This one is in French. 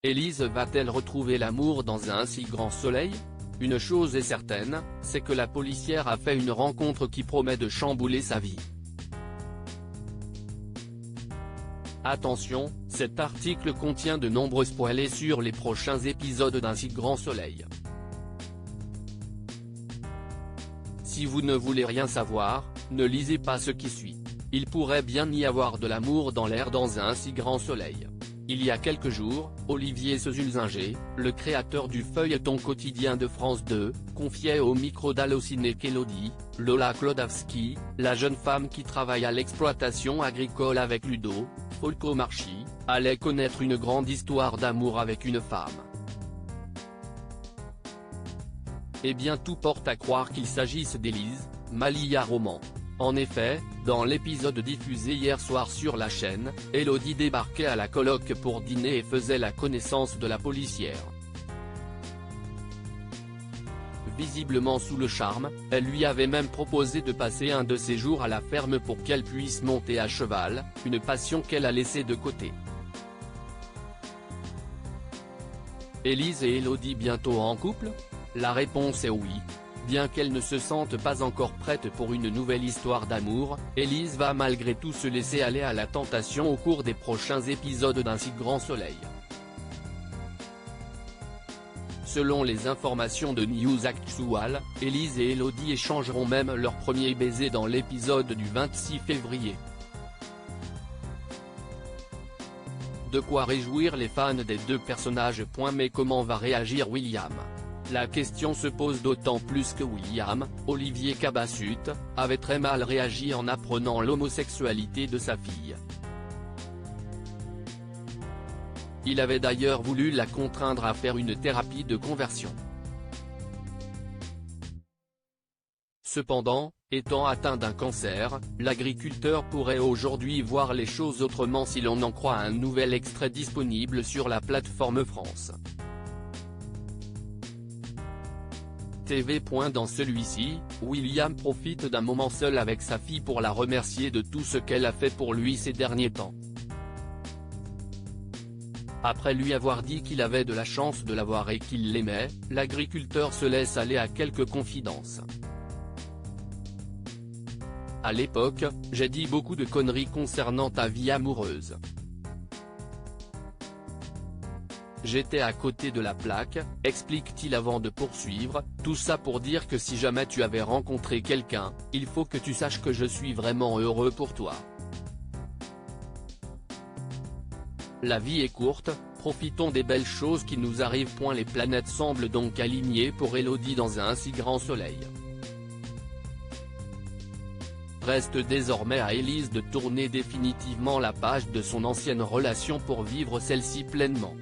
Élise va-t-elle retrouver l'amour dans un si grand soleil? Une chose est certaine, c'est que la policière a fait une rencontre qui promet de chambouler sa vie. Attention, cet article contient de nombreux spoilers sur les prochains épisodes d'Un si grand soleil. Si vous ne voulez rien savoir, ne lisez pas ce qui suit. Il pourrait bien y avoir de l'amour dans l'air dans Un si grand soleil. Il y a quelques jours, Olivier Sezulzinger, le créateur du feuilleton quotidien de France 2, confiait au micro d'Allociné qu'Élodie, Lola Klodowski, la jeune femme qui travaille à l'exploitation agricole avec Ludo Folcomarchi, allait connaître une grande histoire d'amour avec une femme. Eh bien, tout porte à croire qu'il s'agisse d'Élise, Malia Roman. En effet, dans l'épisode diffusé hier soir sur la chaîne, Élodie débarquait à la coloc pour dîner et faisait la connaissance de la policière. Visiblement sous le charme, elle lui avait même proposé de passer un de ses jours à la ferme pour qu'elle puisse monter à cheval, une passion qu'elle a laissée de côté. Élise et Élodie bientôt en couple? La réponse est oui. Bien qu'elle ne se sente pas encore prête pour une nouvelle histoire d'amour, Élise va malgré tout se laisser aller à la tentation au cours des prochains épisodes d'Un si grand soleil. Selon les informations de News Actual, Élise et Élodie échangeront même leur premier baiser dans l'épisode du 26 février. De quoi réjouir les fans des deux personnages. Mais comment va réagir William? La question se pose d'autant plus que William, Olivier Cabassut, avait très mal réagi en apprenant l'homosexualité de sa fille. Il avait d'ailleurs voulu la contraindre à faire une thérapie de conversion. Cependant, étant atteint d'un cancer, l'agriculteur pourrait aujourd'hui voir les choses autrement si l'on en croit un nouvel extrait disponible sur la plateforme France TV. Dans celui-ci, William profite d'un moment seul avec sa fille pour la remercier de tout ce qu'elle a fait pour lui ces derniers temps. Après lui avoir dit qu'il avait de la chance de l'avoir et qu'il l'aimait, l'agriculteur se laisse aller à quelques confidences. À l'époque, j'ai dit beaucoup de conneries concernant ta vie amoureuse. J'étais à côté de la plaque, explique-t-il avant de poursuivre, tout ça pour dire que si jamais tu avais rencontré quelqu'un, il faut que tu saches que je suis vraiment heureux pour toi. La vie est courte, profitons des belles choses qui nous arrivent. Les planètes semblent donc alignées pour Élodie dans Un si grand soleil. Reste désormais à Élise de tourner définitivement la page de son ancienne relation pour vivre celle-ci pleinement.